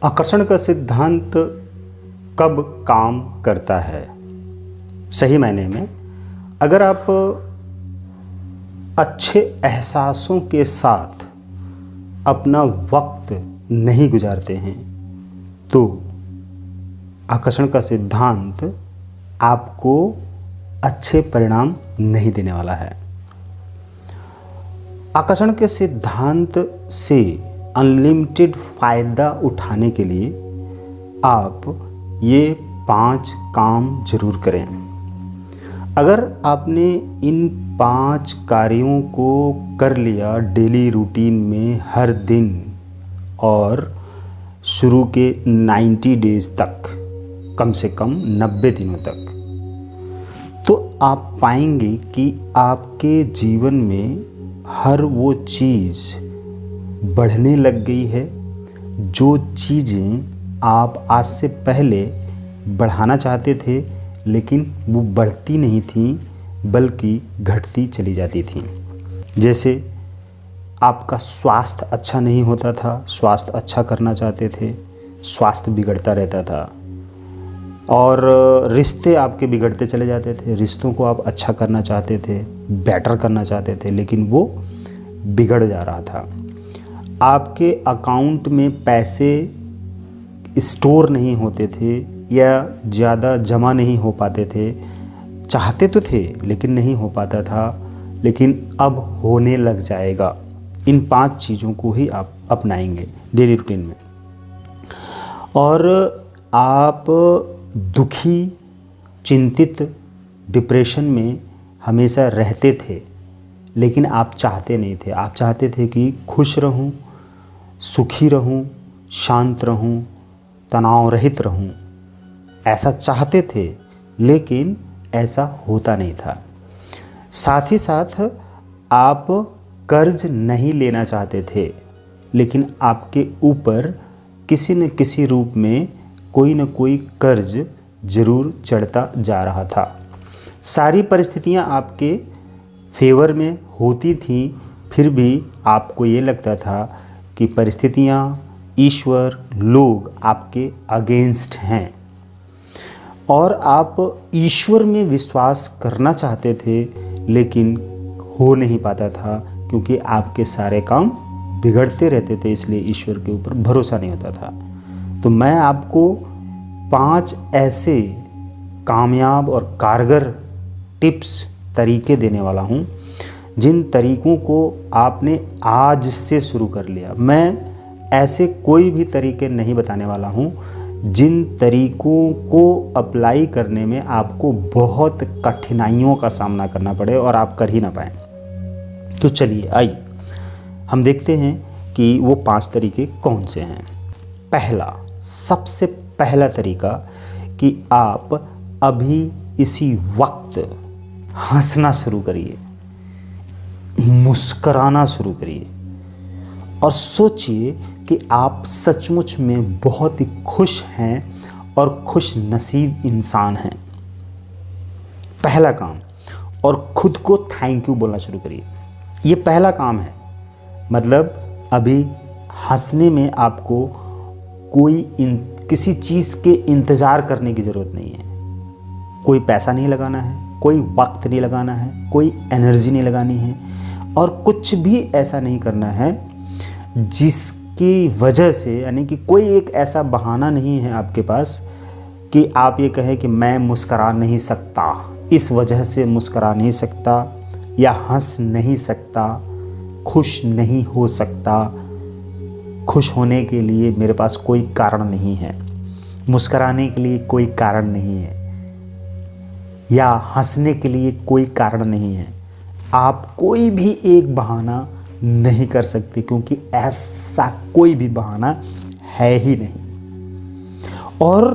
आकर्षण का सिद्धांत कब काम करता है? सही मायने में अगर आप अच्छे एहसासों के साथ अपना वक्त नहीं गुजारते हैं तो आकर्षण का सिद्धांत आपको अच्छे परिणाम नहीं देने वाला है। आकर्षण के सिद्धांत से अनलिमिटेड फ़ायदा उठाने के लिए आप ये 5 काम जरूर करें। अगर आपने इन 5 कार्यों को कर लिया डेली रूटीन में हर दिन और शुरू के 90 डेज़ तक, कम से कम 90 दिनों तक, तो आप पाएंगे कि आपके जीवन में हर वो चीज़ बढ़ने लग गई है जो चीज़ें आप आज से पहले बढ़ाना चाहते थे लेकिन वो बढ़ती नहीं थी बल्कि घटती चली जाती थी। जैसे आपका स्वास्थ्य अच्छा नहीं होता था, स्वास्थ्य अच्छा करना चाहते थे, स्वास्थ्य बिगड़ता रहता था, और रिश्ते आपके बिगड़ते चले जाते थे, रिश्तों को आप अच्छा करना चाहते थे, बेटर करना चाहते थे, लेकिन वो बिगड़ जा रहा था। आपके अकाउंट में पैसे स्टोर नहीं होते थे या ज़्यादा जमा नहीं हो पाते थे, चाहते तो थे लेकिन नहीं हो पाता था, लेकिन अब होने लग जाएगा। इन 5 चीज़ों को ही आप अपनाएंगे डेली रूटीन में, और आप दुखी, चिंतित, डिप्रेशन में हमेशा रहते थे लेकिन आप चाहते नहीं थे। आप चाहते थे कि खुश रहूं, सुखी रहूं, शांत रहूं, तनाव रहित रहूं, ऐसा चाहते थे लेकिन ऐसा होता नहीं था। साथ ही साथ आप कर्ज नहीं लेना चाहते थे लेकिन आपके ऊपर किसी न किसी रूप में कोई न कोई कर्ज ज़रूर चढ़ता जा रहा था। सारी परिस्थितियां आपके फेवर में होती थीं, फिर भी आपको ये लगता था कि परिस्थितियां, ईश्वर, लोग आपके अगेंस्ट हैं, और आप ईश्वर में विश्वास करना चाहते थे लेकिन हो नहीं पाता था क्योंकि आपके सारे काम बिगड़ते रहते थे, इसलिए ईश्वर के ऊपर भरोसा नहीं होता था। तो मैं आपको 5 ऐसे कामयाब और कारगर टिप्स, तरीके देने वाला हूँ जिन तरीक़ों को आपने आज से शुरू कर लिया। मैं ऐसे कोई भी तरीके नहीं बताने वाला हूँ जिन तरीक़ों को अप्लाई करने में आपको बहुत कठिनाइयों का सामना करना पड़े और आप कर ही ना पाएँ। तो चलिए आइए हम देखते हैं कि वो 5 तरीके कौन से हैं। पहला, सबसे पहला तरीका कि आप अभी इसी वक्त हंसना शुरू करिए, मुस्कराना शुरू करिए और सोचिए कि आप सचमुच में बहुत ही खुश हैं और खुश नसीब इंसान हैं। पहला काम, और खुद को थैंक यू बोलना शुरू करिए। ये पहला काम है। मतलब अभी हंसने में आपको किसी चीज़ के इंतज़ार करने की ज़रूरत नहीं है। कोई पैसा नहीं लगाना है, कोई वक्त नहीं लगाना है, कोई एनर्जी नहीं लगानी है, और कुछ भी ऐसा नहीं करना है जिसकी वजह से, यानी कि कोई एक ऐसा बहाना नहीं है आपके पास कि आप ये कहें कि मैं मुस्करा नहीं सकता, इस वजह से मुस्करा नहीं सकता, या हंस नहीं सकता, खुश नहीं हो सकता। खुश होने के लिए मेरे पास कोई कारण नहीं है, मुस्कराने के लिए कोई कारण नहीं है, या हंसने के लिए कोई कारण नहीं है। आप कोई भी एक बहाना नहीं कर सकते क्योंकि ऐसा कोई भी बहाना है ही नहीं। और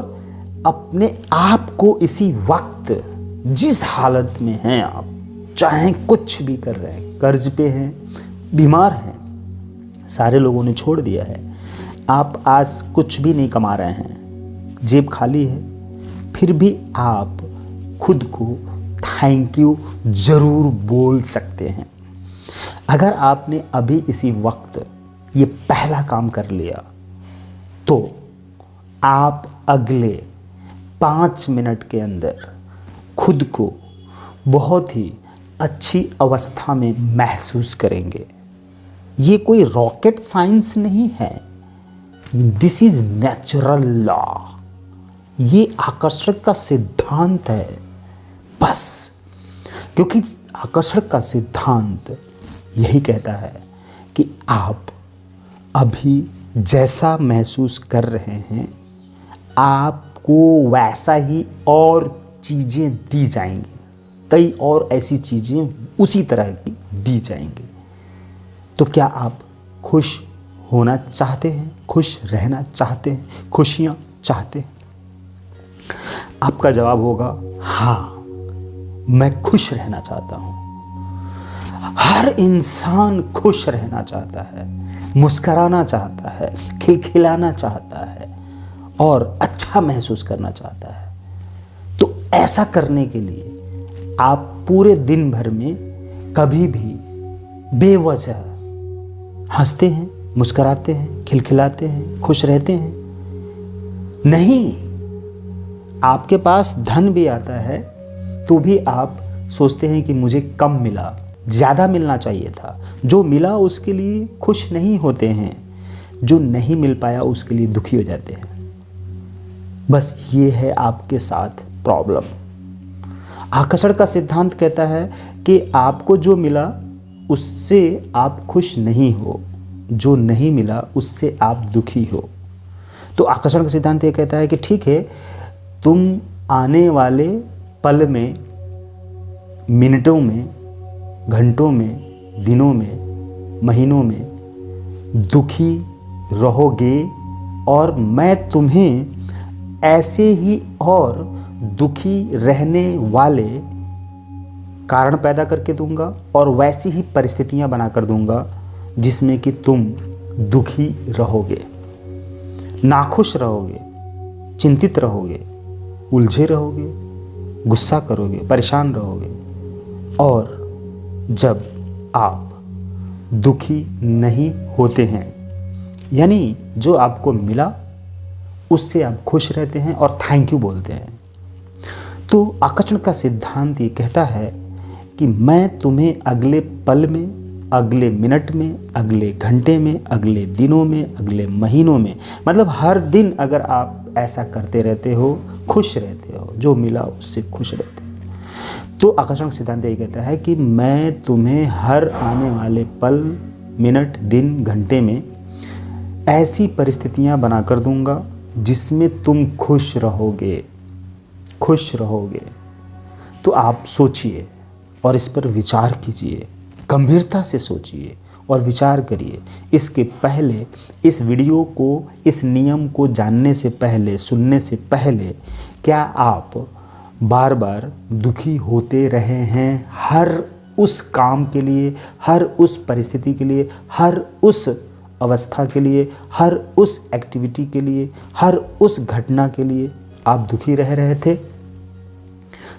अपने आप को इसी वक्त जिस हालत में हैं आप, चाहे कुछ भी कर रहे हैं, कर्ज पे हैं, बीमार हैं, सारे लोगों ने छोड़ दिया है, आप आज कुछ भी नहीं कमा रहे हैं, जेब खाली है, फिर भी आप खुद को थैंक यू ज़रूर बोल सकते हैं। अगर आपने अभी इसी वक्त ये पहला काम कर लिया तो आप अगले 5 मिनट के अंदर खुद को बहुत ही अच्छी अवस्था में महसूस करेंगे। ये कोई रॉकेट साइंस नहीं है, दिस इज नेचुरल लॉ। ये आकर्षण का सिद्धांत है बस, क्योंकि आकर्षण का सिद्धांत यही कहता है कि आप अभी जैसा महसूस कर रहे हैं आपको वैसा ही और चीज़ें दी जाएंगी, कई और ऐसी चीज़ें उसी तरह की दी जाएंगी। तो क्या आप खुश होना चाहते हैं, खुश रहना चाहते हैं, खुशियाँ चाहते हैं? आपका जवाब होगा हाँ, मैं खुश रहना चाहता हूँ। हर इंसान खुश रहना चाहता है, मुस्कराना चाहता है, खिलखिलाना चाहता है और अच्छा महसूस करना चाहता है। तो ऐसा करने के लिए आप पूरे दिन भर में कभी भी बेवजह हंसते हैं, मुस्कराते हैं, खिलखिलाते हैं, खुश रहते हैं? नहीं। आपके पास धन भी आता है तो भी आप सोचते हैं कि मुझे कम मिला, ज़्यादा मिलना चाहिए था। जो मिला उसके लिए खुश नहीं होते हैं, जो नहीं मिल पाया उसके लिए दुखी हो जाते हैं। बस ये है आपके साथ प्रॉब्लम। आकर्षण का सिद्धांत कहता है कि आपको जो मिला उससे आप खुश नहीं हो, जो नहीं मिला उससे आप दुखी हो। तो आकर्षण का सिद्धांत ये कहता है कि ठीक है, तुम आने वाले पल में, मिनटों में, घंटों में, दिनों में, महीनों में दुखी रहोगे और मैं तुम्हें ऐसे ही और दुखी रहने वाले कारण पैदा करके दूंगा और वैसी ही परिस्थितियां बनाकर दूंगा जिसमें कि तुम दुखी रहोगे, नाखुश रहोगे, चिंतित रहोगे, उलझे रहोगे, गुस्सा करोगे, परेशान रहोगे। और जब आप दुखी नहीं होते हैं, यानी जो आपको मिला उससे आप खुश रहते हैं और थैंक यू बोलते हैं, तो आकर्षण का सिद्धांत ये कहता है कि मैं तुम्हें अगले पल में, अगले मिनट में, अगले घंटे में, अगले दिनों में, अगले महीनों में, मतलब हर दिन अगर आप ऐसा करते रहते हो, खुश रहते हो, जो मिला उससे खुश रहते हो, तो आकर्षण सिद्धांत यही कहता है कि मैं तुम्हें हर आने वाले पल, मिनट, दिन, घंटे में ऐसी परिस्थितियां बनाकर दूंगा जिसमें तुम खुश रहोगे, खुश रहोगे। तो आप सोचिए और इस पर विचार कीजिए, गंभीरता से सोचिए और विचार करिए। इसके पहले इस वीडियो को, इस नियम को जानने से पहले, सुनने से पहले, क्या आप बार बार दुखी होते रहे हैं हर उस काम के लिए, हर उस परिस्थिति के लिए, हर उस अवस्था के लिए, हर उस एक्टिविटी के लिए, हर उस घटना के लिए आप दुखी रह रहे थे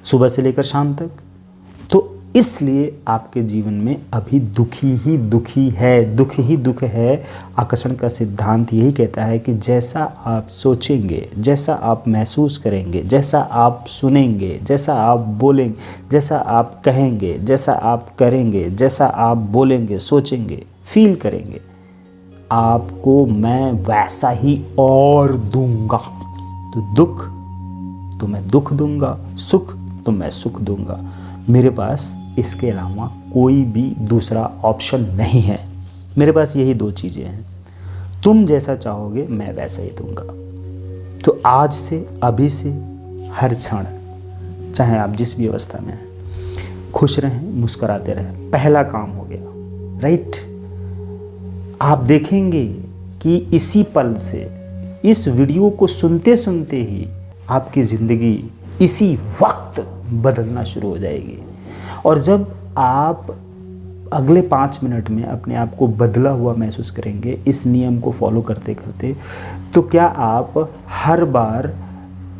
सुबह से लेकर शाम तक? तो इसलिए आपके जीवन में अभी दुखी ही दुखी है, दुख ही दुख है। आकर्षण का सिद्धांत यही कहता है कि जैसा आप सोचेंगे, जैसा आप महसूस करेंगे, जैसा आप सुनेंगे, जैसा आप बोलेंगे, जैसा आप कहेंगे, जैसा आप करेंगे, जैसा आप बोलेंगे, सोचेंगे, फील करेंगे, आपको मैं वैसा ही और दूंगा। तो दुख तो मैं दुख दूंगा, सुख तो मैं सुख दूंगा। मेरे पास इसके अलावा कोई भी दूसरा ऑप्शन नहीं है। मेरे पास यही दो चीज़ें हैं, तुम जैसा चाहोगे मैं वैसा ही दूंगा। तो आज से, अभी से, हर क्षण, चाहे आप जिस भी अवस्था में हैं, खुश रहें, मुस्कुराते रहें। पहला काम हो गया, राइट? आप देखेंगे कि इसी पल से, इस वीडियो को सुनते सुनते ही आपकी ज़िंदगी इसी वक्त बदलना शुरू हो जाएगी। और जब आप अगले 5 मिनट में अपने आप को बदला हुआ महसूस करेंगे इस नियम को फॉलो करते करते, तो क्या आप हर बार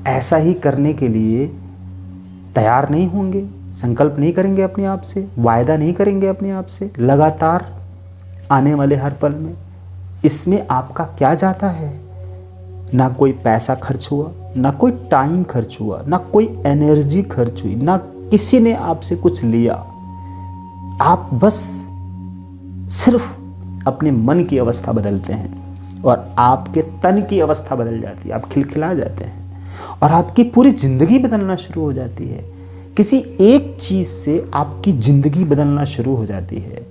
ऐसा ही करने के लिए तैयार नहीं होंगे? संकल्प नहीं करेंगे अपने आप से, वायदा नहीं करेंगे अपने आप से लगातार आने वाले हर पल में? इसमें आपका क्या जाता है? ना कोई पैसा खर्च हुआ, ना कोई टाइम खर्च हुआ, ना कोई एनर्जी खर्च हुई, ना किसी ने आपसे कुछ लिया। आप बस सिर्फ अपने मन की अवस्था बदलते हैं और आपके तन की अवस्था बदल जाती है। आप खिलखिला जाते हैं और आपकी पूरी ज़िंदगी बदलना शुरू हो जाती है। किसी एक चीज़ से आपकी ज़िंदगी बदलना शुरू हो जाती है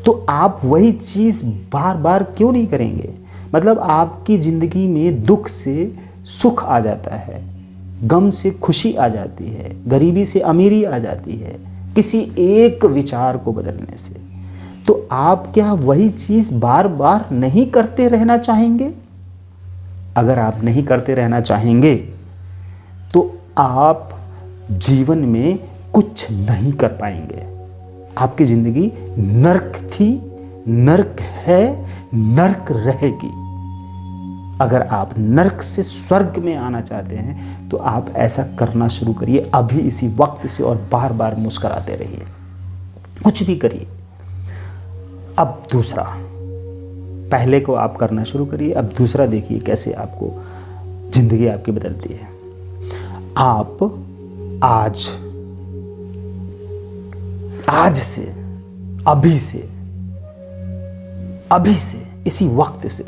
तो आप वही चीज़ बार बार क्यों नहीं करेंगे? मतलब आपकी ज़िंदगी में दुख से सुख आ जाता है, गम से खुशी आ जाती है, गरीबी से अमीरी आ जाती है, किसी एक विचार को बदलने से। तो आप क्या वही चीज़ बार बार नहीं करते रहना चाहेंगे? अगर आप नहीं करते रहना चाहेंगे तो आप जीवन में कुछ नहीं कर पाएंगे। आपकी ज़िंदगी नर्क थी, नर्क है, नर्क रहेगी। अगर आप नर्क से स्वर्ग में आना चाहते हैं तो आप ऐसा करना शुरू करिए अभी इसी वक्त से, और बार बार मुस्कुराते रहिए, कुछ भी करिए। अब दूसरा, पहले को आप करना शुरू करिए, अब दूसरा देखिए कैसे आपको ज़िंदगी आपकी बदलती है। आप आज से, अभी से इसी वक्त से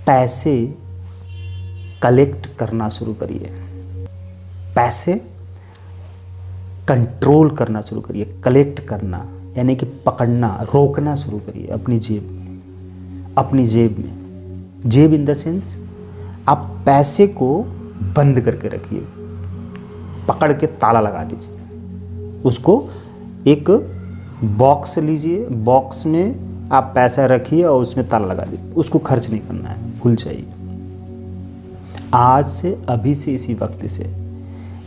पैसे कलेक्ट करना शुरू करिए, पैसे कंट्रोल करना शुरू करिए। कलेक्ट करना यानी कि पकड़ना, रोकना शुरू करिए अपनी जेब में। जेब इन द सेंस, आप पैसे को बंद करके रखिए, पकड़ के ताला लगा दीजिए। उसको एक बॉक्स लीजिए, बॉक्स में आप पैसा रखिए और उसमें ताला लगा दीजिए। उसको खर्च नहीं करना है, भूल जाइए। आज से, अभी से, इसी वक्त से,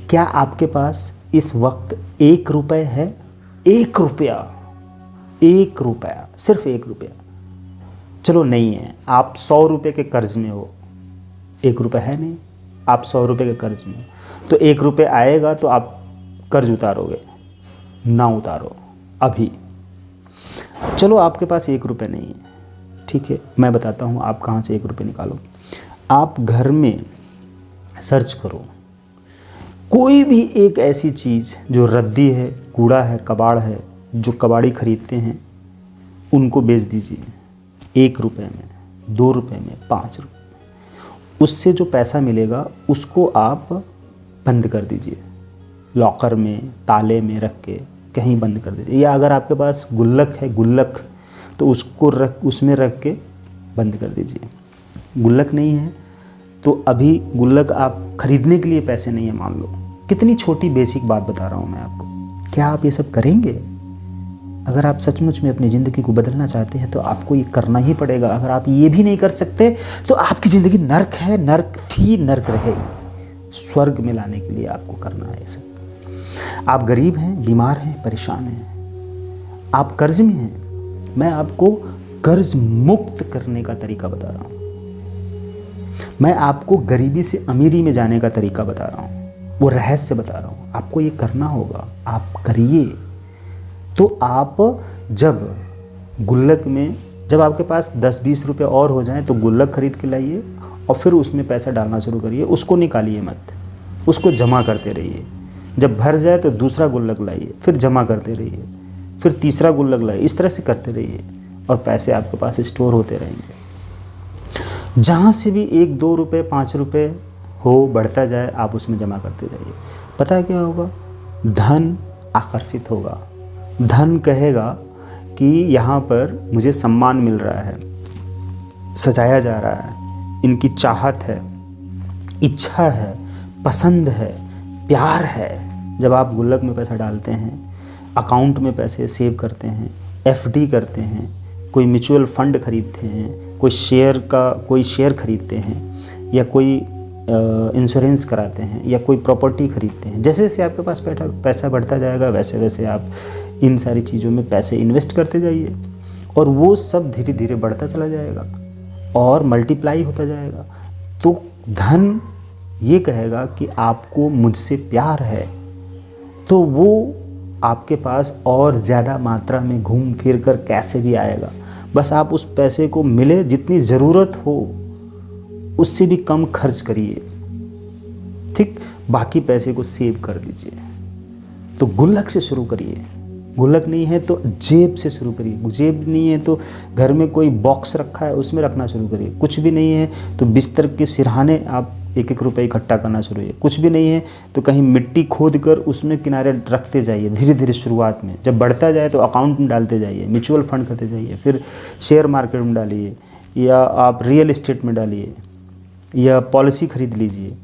क्या आपके पास इस वक्त 1 रुपये है? 1 रुपया, 1 रुपया, सिर्फ 1 रुपया। चलो नहीं है, आप 100 रुपये के कर्ज में हो, 1 रुपया है नहीं, आप 100 रुपये के कर्ज में हो, तो 1 रुपये आएगा तो आप कर्ज उतारोगे? ना उतारो अभी। चलो आपके पास 1 रुपये नहीं है, ठीक है, मैं बताता हूँ आप कहाँ से 1 रुपये निकालो। आप घर में सर्च करो, कोई भी एक ऐसी चीज़ जो रद्दी है, कूड़ा है, कबाड़ है, जो कबाड़ी खरीदते हैं उनको बेच दीजिए 1 रुपये में, 2 रुपये में, 5 रुपये में। उससे जो पैसा मिलेगा उसको आप बंद कर दीजिए, लॉकर में, ताले में रख के कहीं बंद कर दीजिए। या अगर आपके पास गुल्लक है, गुल्लक, तो उसमें रख के बंद कर दीजिए। गुल्लक नहीं है तो अभी गुल्लक आप खरीदने के लिए पैसे नहीं है मान लो। कितनी छोटी बेसिक बात बता रहा हूँ मैं आपको। क्या आप ये सब करेंगे? अगर आप सचमुच में अपनी ज़िंदगी को बदलना चाहते हैं तो आपको ये करना ही पड़ेगा। अगर आप ये भी नहीं कर सकते तो आपकी ज़िंदगी नर्क है, नर्क थी, नर्क रहेगी। स्वर्ग में लाने के लिए आपको करना है ये सब। आप गरीब हैं, बीमार हैं, परेशान हैं, आप कर्ज में हैं, मैं आपको कर्ज मुक्त करने का तरीका बता रहा हूँ। मैं आपको गरीबी से अमीरी में जाने का तरीका बता रहा हूँ, वो रहस्य बता रहा हूँ। आपको ये करना होगा, आप करिए। तो आप जब गुल्लक में, जब आपके पास 10-20 रुपये और हो जाएं तो गुल्लक खरीद के लाइए और फिर उसमें पैसा डालना शुरू करिए। उसको निकालिए मत, उसको जमा करते रहिए। जब भर जाए तो दूसरा गुल्लक लाइए, फिर जमा करते रहिए, फिर तीसरा गुल्लक लाइए। इस तरह से करते रहिए और पैसे आपके पास स्टोर होते रहेंगे। जहाँ से भी 1-2 रुपये, 5 रुपये हो, बढ़ता जाए, आप उसमें जमा करते जाइए। पता है क्या होगा? धन आकर्षित होगा। धन कहेगा कि यहाँ पर मुझे सम्मान मिल रहा है, सजाया जा रहा है, इनकी चाहत है, इच्छा है, पसंद है, प्यार है। जब आप गुल्लक में पैसा डालते हैं, अकाउंट में पैसे सेव करते हैं, एफडी करते हैं, कोई म्यूचुअल फंड खरीदते हैं, कोई शेयर खरीदते हैं, या कोई इंश्योरेंस कराते हैं, या कोई प्रॉपर्टी खरीदते हैं, जैसे जैसे आपके पास पैसा बढ़ता जाएगा वैसे वैसे आप इन सारी चीज़ों में पैसे इन्वेस्ट करते जाइए और वो सब धीरे धीरे बढ़ता चला जाएगा और मल्टीप्लाई होता जाएगा। तो धन ये कहेगा कि आपको मुझसे प्यार है, तो वो आपके पास और ज़्यादा मात्रा में घूम फिर कर कैसे भी आएगा। बस आप उस पैसे को मिले, जितनी ज़रूरत हो उससे भी कम खर्च करिए, ठीक। बाकी पैसे को सेव कर दीजिए। तो गुल्लक से शुरू करिए, गुल्लक नहीं है तो जेब से शुरू करिए, जेब नहीं है तो घर में कोई बॉक्स रखा है उसमें रखना शुरू करिए, कुछ भी नहीं है तो बिस्तर के सिरहाने आप 1-1 रुपये इकट्ठा करना शुरू करिए, कुछ भी नहीं है तो कहीं मिट्टी खोद कर उसमें किनारे रखते जाइए धीरे धीरे। शुरुआत में जब बढ़ता जाए तो अकाउंट में डालते जाइए, म्यूचुअल फंड करते जाइए, फिर शेयर मार्केट में डालिए, या आप रियल इस्टेट में डालिए, या पॉलिसी खरीद लीजिए,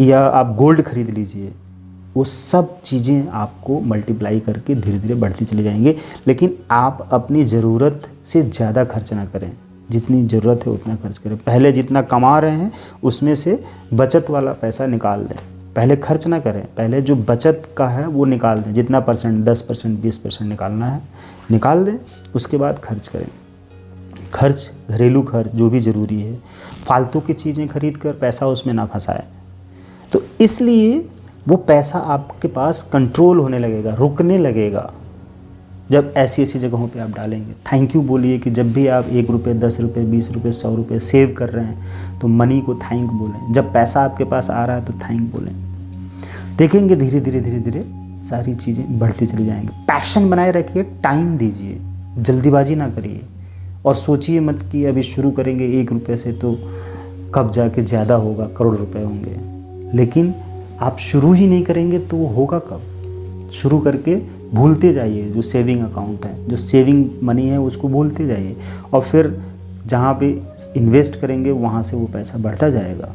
या आप गोल्ड खरीद लीजिए। वो सब चीज़ें आपको मल्टीप्लाई करके धीरे धीरे बढ़ती चली जाएंगी। लेकिन आप अपनी ज़रूरत से ज़्यादा खर्च ना करें, जितनी ज़रूरत है उतना खर्च करें। पहले जितना कमा रहे हैं उसमें से बचत वाला पैसा निकाल दें, पहले खर्च ना करें, पहले जो बचत का है वो निकाल दें। जितना परसेंट 10% 20% निकालना है निकाल दें, उसके बाद खर्च करें। खर्च, घरेलू खर्च जो भी ज़रूरी है, फालतू की चीज़ें खरीद कर पैसा उसमें ना फंसाएं। तो इसलिए वो पैसा आपके पास कंट्रोल होने लगेगा, रुकने लगेगा जब ऐसी ऐसी जगहों पे आप डालेंगे। थैंक यू बोलिए कि जब भी आप 1 रुपये, 10 रुपये, 20 रुपये, 100 रुपये सेव कर रहे हैं तो मनी को थैंक बोलें। जब पैसा आपके पास आ रहा है तो थैंक बोलें। देखेंगे धीरे धीरे धीरे धीरे सारी चीज़ें बढ़ती चली जाएंगी। पैशन बनाए रखिए, टाइम दीजिए, जल्दीबाजी ना करिए, और सोचिए मत कि अभी शुरू करेंगे 1 रुपये से तो कब जाके ज़्यादा होगा, करोड़ रुपए होंगे। लेकिन आप शुरू ही नहीं करेंगे तो वो होगा कब? शुरू करके भूलते जाइए जो सेविंग अकाउंट है, जो सेविंग मनी है उसको भूलते जाइए, और फिर जहाँ पे इन्वेस्ट करेंगे वहाँ से वो पैसा बढ़ता जाएगा।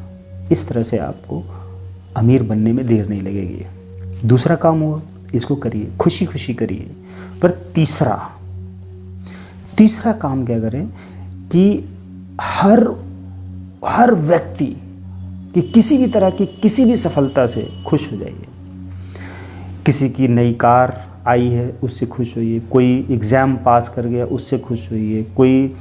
इस तरह से आपको अमीर बनने में देर नहीं लगेगी। दूसरा काम हुआ, इसको करिए, खुशी खुशी करिए। पर तीसरा काम क्या करें कि हर व्यक्ति कि किसी भी तरह की किसी भी सफलता से खुश हो जाइए। किसी की नई कार आई है उससे खुश होइए, कोई एग्ज़ाम पास कर गया उससे खुश होइए, कोई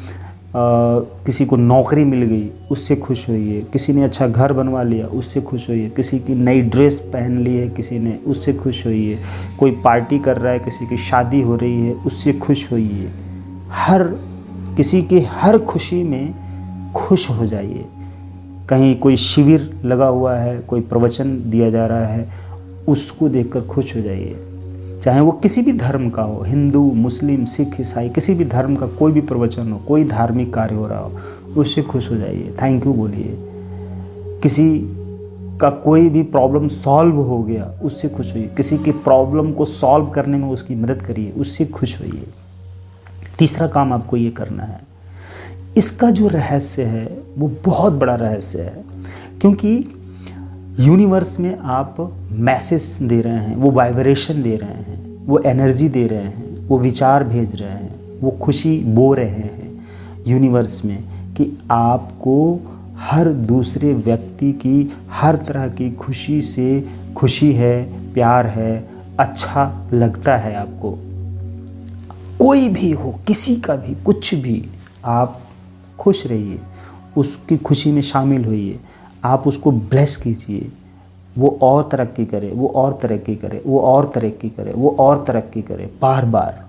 किसी को नौकरी मिल गई उससे खुश होइए, किसी ने अच्छा घर बनवा लिया उससे खुश होइए, किसी की नई ड्रेस पहन ली है किसी ने उससे खुश होइए, कोई पार्टी कर रहा है, किसी की शादी हो रही है उससे खुश होइए। किसी की हर खुशी में खुश हो जाइए। कहीं कोई शिविर लगा हुआ है, कोई प्रवचन दिया जा रहा है, उसको देखकर खुश हो जाइए। चाहे वो किसी भी धर्म का हो, हिंदू, मुस्लिम, सिख, ईसाई, किसी भी धर्म का कोई भी प्रवचन हो, कोई धार्मिक कार्य हो रहा हो, उससे खुश हो जाइए, थैंक यू बोलिए। किसी का कोई भी प्रॉब्लम सॉल्व हो गया उससे खुश होइए, किसी की प्रॉब्लम को सॉल्व करने में उसकी मदद करिए, उससे खुश होइए। तीसरा काम आपको ये करना है। इसका जो रहस्य है वो बहुत बड़ा रहस्य है, क्योंकि यूनिवर्स में आप मैसेज दे रहे हैं, वो वाइब्रेशन दे रहे हैं, वो एनर्जी दे रहे हैं, वो विचार भेज रहे हैं, वो खुशी बो रहे हैं यूनिवर्स में कि आपको हर दूसरे व्यक्ति की हर तरह की खुशी से खुशी है, प्यार है, अच्छा लगता है आपको। कोई भी हो, किसी का भी, कुछ भी, आप खुश रहिए, उसकी खुशी में शामिल होइए, आप उसको ब्लेस कीजिए, वो और तरक्की करे, वो और तरक्की करे, वो और तरक्की करे, वो और तरक्की करे, बार बार।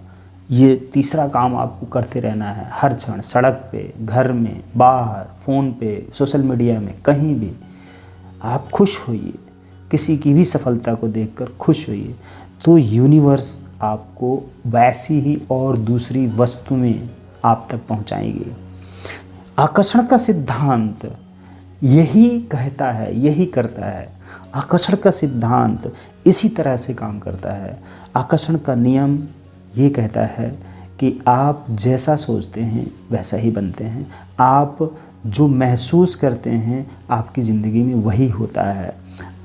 ये तीसरा काम आपको करते रहना है हर क्षण, सड़क पे, घर में, बाहर, फ़ोन पे, सोशल मीडिया में, कहीं भी आप खुश होइए। किसी की भी सफलता को देखकर खुश होइए, तो यूनिवर्स आपको वैसी ही और दूसरी वस्तुएं आप तक पहुंचाएंगी। आकर्षण का सिद्धांत यही कहता है, यही करता है। आकर्षण का सिद्धांत इसी तरह से काम करता है। आकर्षण का नियम ये कहता है कि आप जैसा सोचते हैं वैसा ही बनते हैं। आप जो महसूस करते हैं आपकी ज़िंदगी में वही होता है।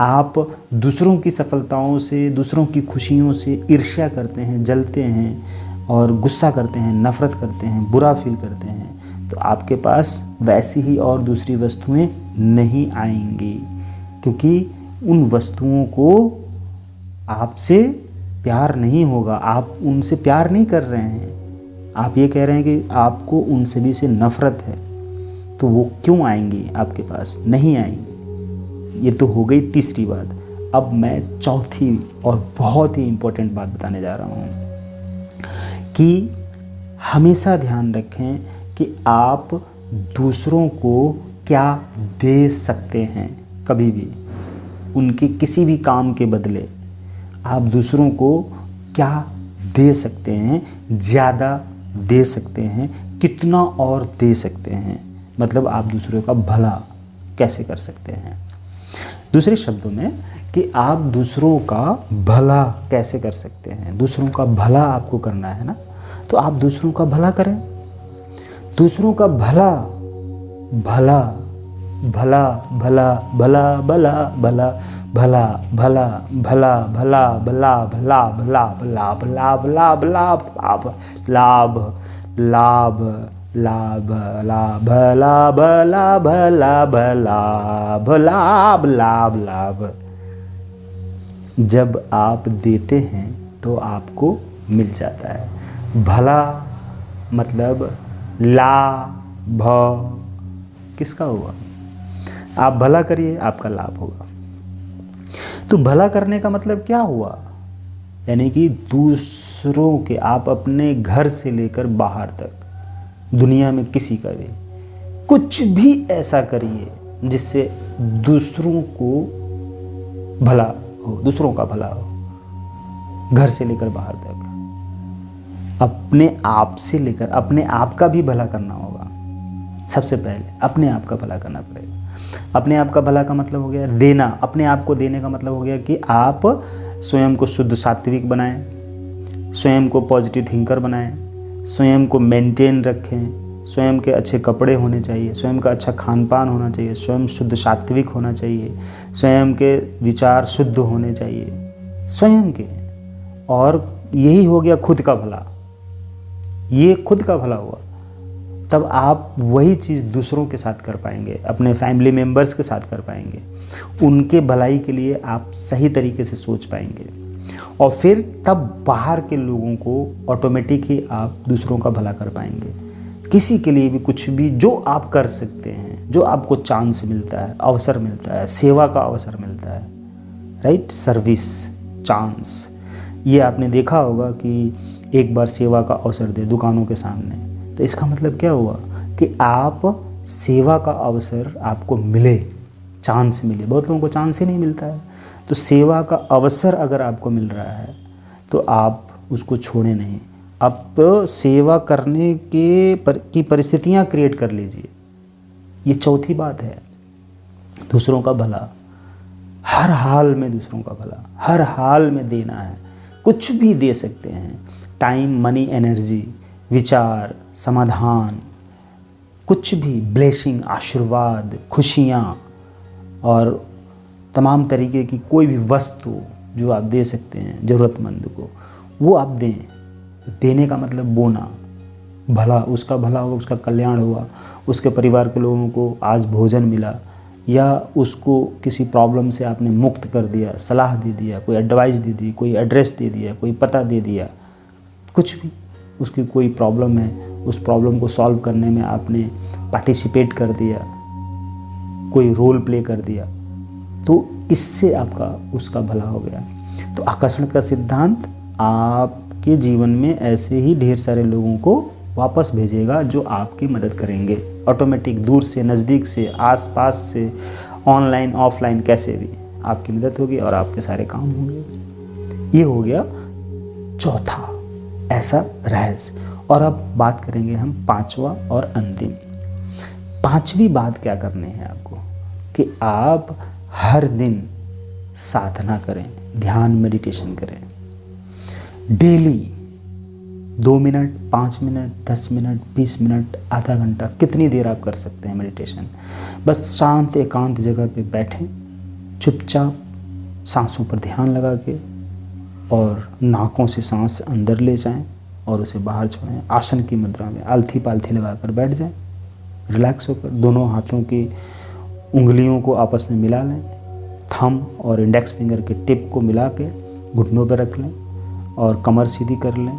आप दूसरों की सफलताओं से, दूसरों की खुशियों से ईर्ष्या करते हैं, जलते हैं और गुस्सा करते हैं, नफ़रत करते हैं, बुरा फील करते हैं, तो आपके पास वैसी ही और दूसरी वस्तुएं नहीं आएंगी, क्योंकि उन वस्तुओं को आपसे प्यार नहीं होगा। आप उनसे प्यार नहीं कर रहे हैं, आप ये कह रहे हैं कि आपको उन सभी से नफ़रत है, तो वो क्यों आएंगी आपके पास? नहीं आएंगी। ये तो हो गई तीसरी बात। अब मैं चौथी और बहुत ही इम्पोर्टेंट बात बताने जा रहा हूँ कि हमेशा ध्यान रखें कि आप दूसरों को क्या दे सकते हैं। कभी भी उनके किसी भी काम के बदले आप दूसरों को क्या दे सकते हैं, ज़्यादा दे सकते हैं, कितना और दे सकते हैं, मतलब आप दूसरों का भला कैसे कर सकते हैं। दूसरे शब्दों में कि आप दूसरों का भला कैसे कर सकते हैं। दूसरों का भला आपको करना है ना, तो आप दूसरों का भला करें। दूसरों का भला भला भला भला भला भला भला भला भला भला भला भला भला भला भला भला भला भला लाभ लाभ लाभ लाभ लाभ लाभ लाभ लाभ लाभ लाभ लाभ। जब आप देते हैं तो आपको मिल जाता है। भला मतलब लाभ किसका हुआ? आप भला करिए, आपका लाभ होगा। तो भला करने का मतलब क्या हुआ? यानी कि दूसरों के, आप अपने घर से लेकर बाहर तक दुनिया में किसी का भी कुछ भी ऐसा करिए जिससे दूसरों को भला हो, दूसरों का भला हो। घर से लेकर बाहर तक अपने आप से लेकर अपने आप का भी भला करना होगा। सबसे पहले अपने आप का भला करना पड़ेगा। अपने आप का भला का मतलब हो गया देना। अपने आप को देने का मतलब हो गया कि आप स्वयं को शुद्ध सात्विक बनाएं, स्वयं को पॉजिटिव थिंकर बनाएं, स्वयं को मेंटेन रखें, स्वयं के अच्छे कपड़े होने चाहिए, स्वयं का अच्छा खान पान होना चाहिए, स्वयं शुद्ध सात्विक होना चाहिए, स्वयं के विचार शुद्ध होने चाहिए, स्वयं के। और यही हो गया खुद का भला। ये खुद का भला हुआ, तब आप वही चीज़ दूसरों के साथ कर पाएंगे, अपने फैमिली मेम्बर्स के साथ कर पाएंगे। उनके भलाई के लिए आप सही तरीके से सोच पाएंगे और फिर तब बाहर के लोगों को ऑटोमेटिक ही आप दूसरों का भला कर पाएंगे। किसी के लिए भी कुछ भी जो आप कर सकते हैं, जो आपको चांस मिलता है, अवसर मिलता है, सेवा का अवसर मिलता है, राइट, सर्विस चांस। ये आपने देखा होगा कि एक बार सेवा का अवसर दे दुकानों के सामने, तो इसका मतलब क्या हुआ कि आप सेवा का अवसर आपको मिले, चांस मिले। बहुत लोगों को चांस ही नहीं मिलता है। तो सेवा का अवसर अगर आपको मिल रहा है तो आप उसको छोड़ें नहीं। आप सेवा करने की परिस्थितियां क्रिएट कर लीजिए। ये चौथी बात है, दूसरों का भला। हर हाल में दूसरों का भला, हर हाल में देना है। कुछ भी दे सकते हैं, टाइम, मनी, एनर्जी, विचार, समाधान, कुछ भी, ब्लेसिंग, आशीर्वाद, खुशियाँ और तमाम तरीके की कोई भी वस्तु जो आप दे सकते हैं ज़रूरतमंद को, वो आप दें। देने का मतलब बोना, भला, उसका भला हुआ, उसका कल्याण हुआ, उसके परिवार के लोगों को आज भोजन मिला, या उसको किसी प्रॉब्लम से आपने मुक्त कर दिया, सलाह दे दिया, कोई एडवाइस दे दी, कोई एड्रेस दे दिया, कोई पता दे दिया, कुछ भी। उसकी कोई प्रॉब्लम है, उस प्रॉब्लम को सॉल्व करने में आपने पार्टिसिपेट कर दिया, कोई रोल प्ले कर दिया, तो इससे आपका उसका भला हो गया। तो आकर्षण का सिद्धांत आपके जीवन में ऐसे ही ढेर सारे लोगों को वापस भेजेगा जो आपकी मदद करेंगे ऑटोमेटिक। दूर से, नज़दीक से, आसपास से, ऑनलाइन ऑफलाइन, कैसे भी आपकी मदद होगी और आपके सारे काम होंगे। ये हो गया चौथा ऐसा रहस्य। और अब बात करेंगे हम पांचवा और अंतिम। पांचवी बात क्या करनी है आपको कि आप हर दिन साधना करें, ध्यान, मेडिटेशन करें। Daily 2 minute, 5 minute, 10 minute, 20 minute, आधा घंटा, कितनी देर आप कर सकते हैं मेडिटेशन। बस शांत एकांत जगह पे बैठें, चुपचाप सांसों पर ध्यान लगा के, और नाकों से सांस अंदर ले जाएं और उसे बाहर छोड़ें। आसन की मुद्रा में आलथी पालथी लगाकर बैठ जाएं, रिलैक्स होकर। दोनों हाथों की उंगलियों को आपस में मिला लें, थंब और इंडेक्स फिंगर के टिप को मिला के घुटनों पर रख लें और कमर सीधी कर लें,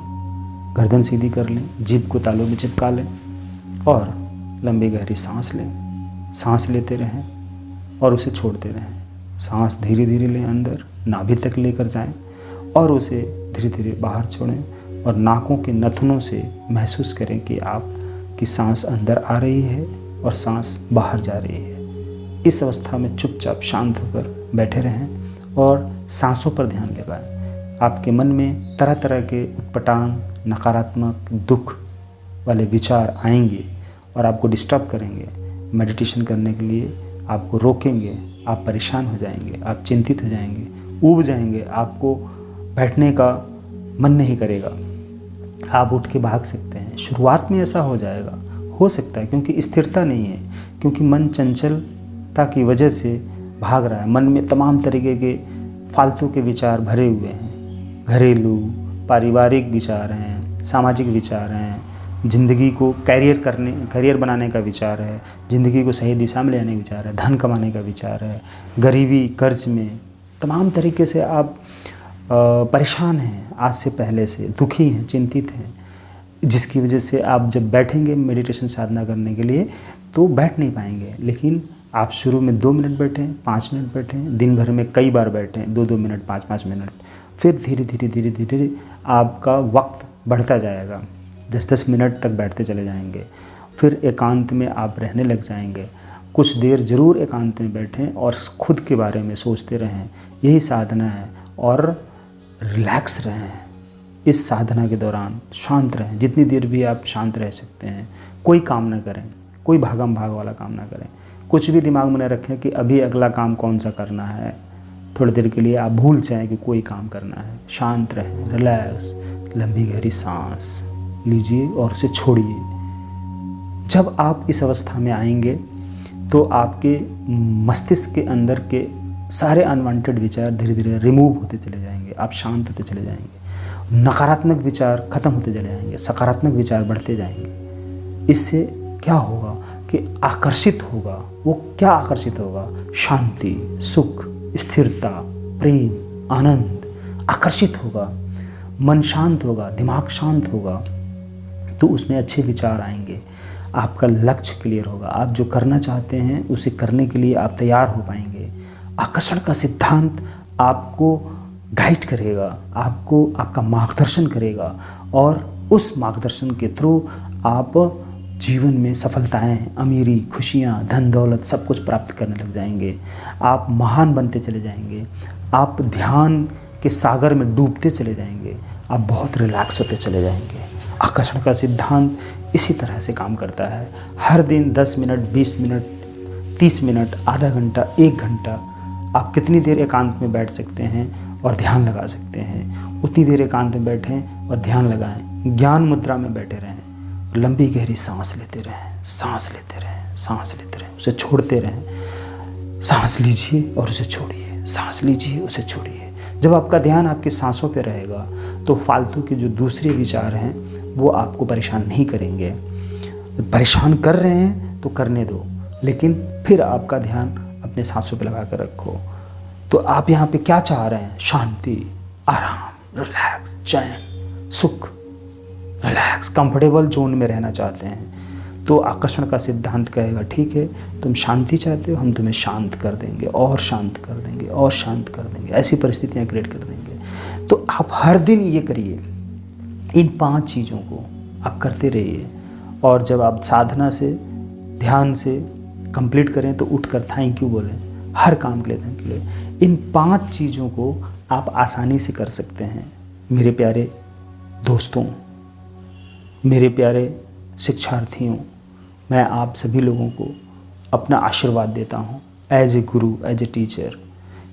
गर्दन सीधी कर लें, जीभ को तालू में चिपका लें और लंबी गहरी सांस लें। सांस लेते रहें और उसे छोड़ते रहें। सांस धीरे धीरे लें, अंदर नाभि तक लेकर जाएं और उसे धीरे धीरे बाहर छोड़ें। और नाकों के नथनों से महसूस करें कि आपकी सांस अंदर आ रही है और सांस बाहर जा रही है। इस अवस्था में चुपचाप शांत होकर बैठे रहें और सांसों पर ध्यान लगाएं। आपके मन में तरह तरह के उटपटांग, नकारात्मक, दुख वाले विचार आएंगे और आपको डिस्टर्ब करेंगे। मेडिटेशन करने के लिए आपको रोकेंगे, आप परेशान हो जाएंगे, आप चिंतित हो जाएंगे, ऊब जाएंगे, आपको बैठने का मन नहीं करेगा, आप उठ के भाग सकते हैं। शुरुआत में ऐसा हो जाएगा, हो सकता है, क्योंकि स्थिरता नहीं है, क्योंकि मन चंचलता की वजह से भाग रहा है। मन में तमाम तरीके के फालतू के विचार भरे हुए हैं, घरेलू, पारिवारिक विचार हैं, सामाजिक विचार हैं, ज़िंदगी को करियर बनाने का विचार है, ज़िंदगी को सही दिशा में ले जाने का विचार है, धन कमाने का विचार है, गरीबी, कर्ज में, तमाम तरीके से आप परेशान हैं, आज से पहले से दुखी हैं, चिंतित हैं, जिसकी वजह से आप जब बैठेंगे मेडिटेशन साधना करने के लिए तो बैठ नहीं पाएंगे। लेकिन आप शुरू में 2 मिनट बैठें, 5 मिनट बैठें, दिन भर में कई बार बैठें, 2-2 मिनट, 5-5 मिनट, फिर धीरे धीरे आपका वक्त बढ़ता जाएगा। 10-10 मिनट तक बैठते चले जाएंगे। फिर एकांत में आप रहने लग जाएंगे। कुछ देर ज़रूर एकांत में बैठें और खुद के बारे में सोचते रहें, यही साधना है। और रिलैक्स रहें इस साधना के दौरान, शांत रहें, जितनी देर भी आप शांत रह सकते हैं। कोई काम ना करें, कोई भागम भाग वाला काम ना करें, कुछ भी दिमाग में न रखें कि अभी अगला काम कौन सा करना है। थोड़ी देर के लिए आप भूल जाएं कि कोई काम करना है। शांत रहें, रिलैक्स, लंबी गहरी सांस लीजिए और उसे छोड़िए। जब आप इस अवस्था में आएंगे तो आपके मस्तिष्क के अंदर के सारे अनवांटेड विचार धीरे धीरे रिमूव होते चले जाएंगे, आप शांत होते चले जाएंगे, नकारात्मक विचार खत्म होते चले जाएंगे, सकारात्मक विचार बढ़ते जाएंगे। इससे क्या होगा कि आकर्षित होगा, वो क्या आकर्षित होगा? शांति, सुख, स्थिरता, प्रेम, आनंद आकर्षित होगा। मन शांत होगा, दिमाग शांत होगा, तो उसमें अच्छे विचार आएंगे। आपका लक्ष्य क्लियर होगा, आप जो करना चाहते हैं उसे करने के लिए आप तैयार हो पाएंगे। आकर्षण का सिद्धांत आपको गाइड करेगा, आपको आपका मार्गदर्शन करेगा और उस मार्गदर्शन के थ्रू आप जीवन में सफलताएं, अमीरी, खुशियां, धन दौलत सब कुछ प्राप्त करने लग जाएंगे। आप महान बनते चले जाएंगे, आप ध्यान के सागर में डूबते चले जाएंगे, आप बहुत रिलैक्स होते चले जाएंगे। आकर्षण का सिद्धांत इसी तरह से काम करता है। हर दिन 10 मिनट, 20 मिनट, 30 मिनट, आधा घंटा, 1 घंटा आप कितनी देर एकांत में बैठ सकते हैं और ध्यान लगा सकते हैं, उतनी देर एकांत में बैठें और ध्यान लगाएं। ज्ञान मुद्रा में बैठे रहें, लंबी गहरी सांस लेते रहें, सांस लेते रहें, सांस लेते रहें, उसे छोड़ते रहें। सांस लीजिए और उसे छोड़िए, सांस लीजिए, उसे छोड़िए। जब आपका ध्यान आपकी सांसों पे रहेगा तो फालतू के जो दूसरे विचार हैं वो आपको परेशान नहीं करेंगे। परेशान कर रहे हैं तो करने दो, लेकिन फिर आपका ध्यान अपने सांसों पे लगा कर रखो। तो आप यहाँ पे क्या चाह रहे हैं? शांति, आराम, रिलैक्स, चैन, सुख, रिलैक्स, कंफर्टेबल जोन में रहना चाहते हैं। तो आकर्षण का सिद्धांत कहेगा ठीक है, तुम शांति चाहते हो, हम तुम्हें शांत कर देंगे और शांत कर देंगे और शांत कर देंगे, ऐसी परिस्थितियाँ क्रिएट कर देंगे। तो आप हर दिन ये करिए, इन 5 चीज़ों को आप करते रहिए। और जब आप साधना से, ध्यान से कंप्लीट करें तो उठकर थैंक यू बोलें, हर काम के लिए थैंक यू बोलें। इन 5 चीज़ों को आप आसानी से कर सकते हैं। मेरे प्यारे दोस्तों, मेरे प्यारे शिक्षार्थियों, मैं आप सभी लोगों को अपना आशीर्वाद देता हूँ as a Guru, as a teacher,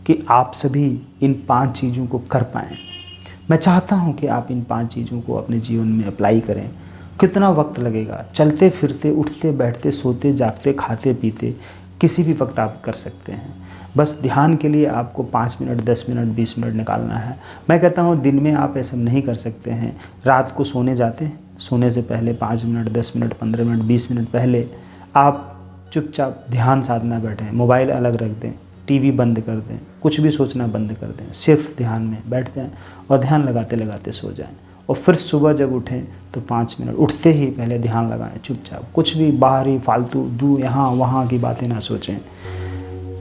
कि आप सभी इन 5 चीज़ों को कर पाएँ। मैं चाहता हूँ कि आप इन 5 चीज़ों को अपने जीवन में अप्लाई करें। कितना वक्त लगेगा? चलते फिरते, उठते बैठते, सोते जागते, खाते पीते, किसी भी वक्त आप कर सकते हैं। बस ध्यान के लिए आपको 5 मिनट, 10 मिनट, 20 मिनट निकालना है। मैं कहता हूँ दिन में आप ऐसा नहीं कर सकते हैं। रात को सोने जाते हैं, सोने से पहले 5 मिनट, 10 मिनट, 15 मिनट, 20 मिनट पहले आप चुपचाप ध्यान साधना बैठें। मोबाइल अलग रख दें, टीवी बंद कर दें, कुछ भी सोचना बंद कर दें, सिर्फ ध्यान में बैठ जाएं और ध्यान लगाते लगाते सो जाएं। और फिर सुबह जब उठें तो 5 मिनट उठते ही पहले ध्यान लगाएं चुपचाप। कुछ भी बाहरी फालतू यहाँ वहाँ की बातें ना सोचें,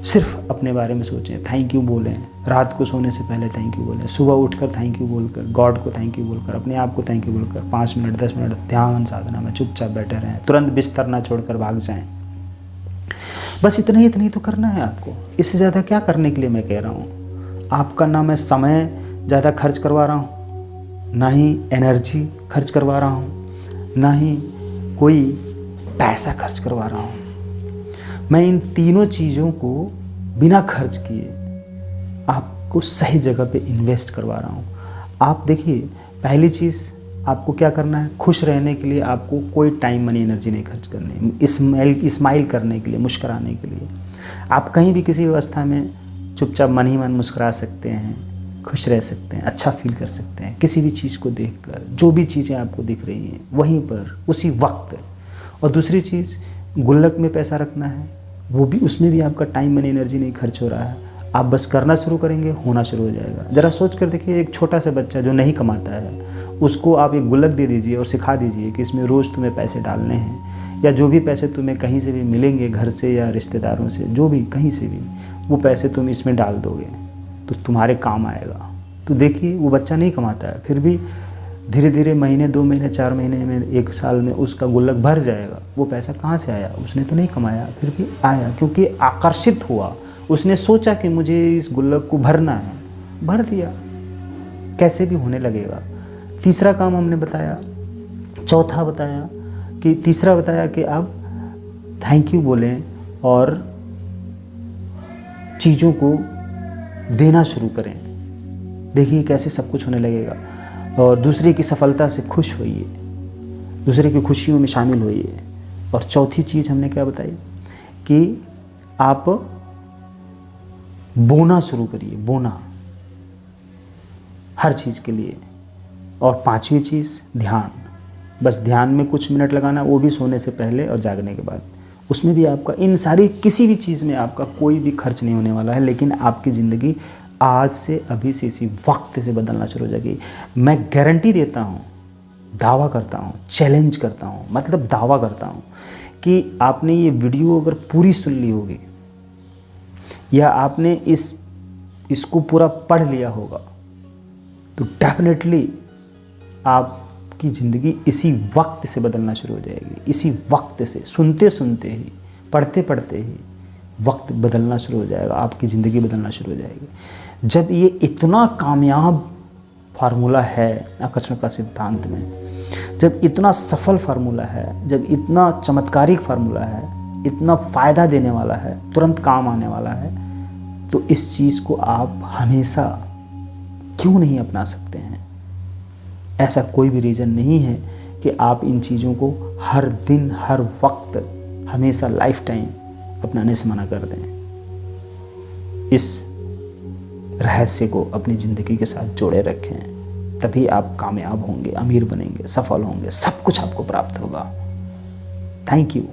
सिर्फ अपने बारे में सोचें। थैंक यू बोलें, रात को सोने से पहले थैंक यू बोलें, सुबह उठकर थैंक यू बोलकर, गॉड को थैंक यू बोलकर, अपने आप को थैंक यू बोलकर 5 मिनट, 10 मिनट ध्यान साधना में चुपचाप बैठे रहें। तुरंत बिस्तर ना छोड़कर भाग जाएं। बस इतना ही तो करना है आपको। इससे ज़्यादा क्या करने के लिए मैं कह रहा हूँ। आपका ना मैं समय ज़्यादा खर्च करवा रहा हूँ, ना ही एनर्जी खर्च करवा रहा हूँ, ना ही कोई पैसा खर्च करवा रहा हूँ। मैं इन तीनों चीज़ों को बिना खर्च किए आपको सही जगह पे इन्वेस्ट करवा रहा हूँ। आप देखिए, पहली चीज़ आपको क्या करना है, खुश रहने के लिए आपको कोई टाइम मनी एनर्जी नहीं खर्च करनी। स्माइल करने के लिए, मुस्कुराने के लिए आप कहीं भी किसी अवस्था में चुपचाप मन ही मन मुस्कुरा सकते हैं, खुश रह सकते हैं, अच्छा फील कर सकते हैं किसी भी चीज़ को देखकर। जो भी चीज़ें आपको दिख रही हैं वहीं पर उसी वक्त। और दूसरी चीज़, गुल्लक में पैसा रखना है, वो भी, उसमें भी आपका टाइम मनी एनर्जी नहीं खर्च हो रहा है। आप बस करना शुरू करेंगे, होना शुरू हो जाएगा। ज़रा सोच कर देखिए, एक छोटा सा बच्चा जो नहीं कमाता है उसको आप एक गुल्लक दे दीजिए और सिखा दीजिए कि इसमें रोज़ तुम्हें पैसे डालने हैं, या जो भी पैसे तुम्हें कहीं से भी मिलेंगे, घर से या रिश्तेदारों से, जो भी कहीं से भी, वो पैसे तुम इसमें डाल दोगे तो तुम्हारे काम आएगा। तो देखिए, वो बच्चा नहीं कमाता है, फिर भी धीरे धीरे महीने, 2 महीने, 4 महीने में, 1 साल में उसका गुल्लक भर जाएगा। वो पैसा कहाँ से आया? उसने तो नहीं कमाया, फिर भी आया क्योंकि आकर्षित हुआ। उसने सोचा कि मुझे इस गुल्लक को भरना है, भर दिया, कैसे भी होने लगेगा। तीसरा काम हमने बताया, तीसरा बताया कि आप थैंक यू बोलें और चीज़ों को देना शुरू करें। देखिए कैसे सब कुछ होने लगेगा। और दूसरे की सफलता से खुश होइए, दूसरे की खुशियों में शामिल होइए। और चौथी चीज़ हमने क्या बताई कि आप बोना शुरू करिए, बोना हर चीज़ के लिए। और 5वीं चीज़, ध्यान। बस ध्यान में कुछ मिनट लगाना, वो भी सोने से पहले और जागने के बाद। उसमें भी आपका, इन सारी किसी भी चीज़ में आपका कोई भी खर्च नहीं होने वाला है, लेकिन आपकी ज़िंदगी आज से, अभी से, इसी वक्त से बदलना शुरू हो जाएगी। मैं गारंटी देता हूँ, दावा करता हूँ, चैलेंज करता हूँ, मतलब दावा करता हूँ कि आपने ये वीडियो अगर पूरी सुन ली होगी या आपने इसको पूरा पढ़ लिया होगा तो डेफिनेटली आपकी ज़िंदगी इसी वक्त से बदलना शुरू हो जाएगी। इसी वक्त से, सुनते सुनते ही, पढ़ते पढ़ते ही वक्त बदलना शुरू हो जाएगा, आपकी ज़िंदगी बदलना शुरू हो जाएगी। जब ये इतना कामयाब फार्मूला है आकर्षण का सिद्धांत में, जब इतना सफल फार्मूला है, जब इतना चमत्कारिक फार्मूला है, इतना फ़ायदा देने वाला है, तुरंत काम आने वाला है, तो इस चीज़ को आप हमेशा क्यों नहीं अपना सकते हैं? ऐसा कोई भी रीज़न नहीं है कि आप इन चीज़ों को हर दिन, हर वक्त, हमेशा, लाइफ टाइम अपनाने से मना कर दें। इस रहस्य को अपनी ज़िंदगी के साथ जोड़े रखें, तभी आप कामयाब होंगे, अमीर बनेंगे, सफल होंगे, सब कुछ आपको प्राप्त होगा। Thank you.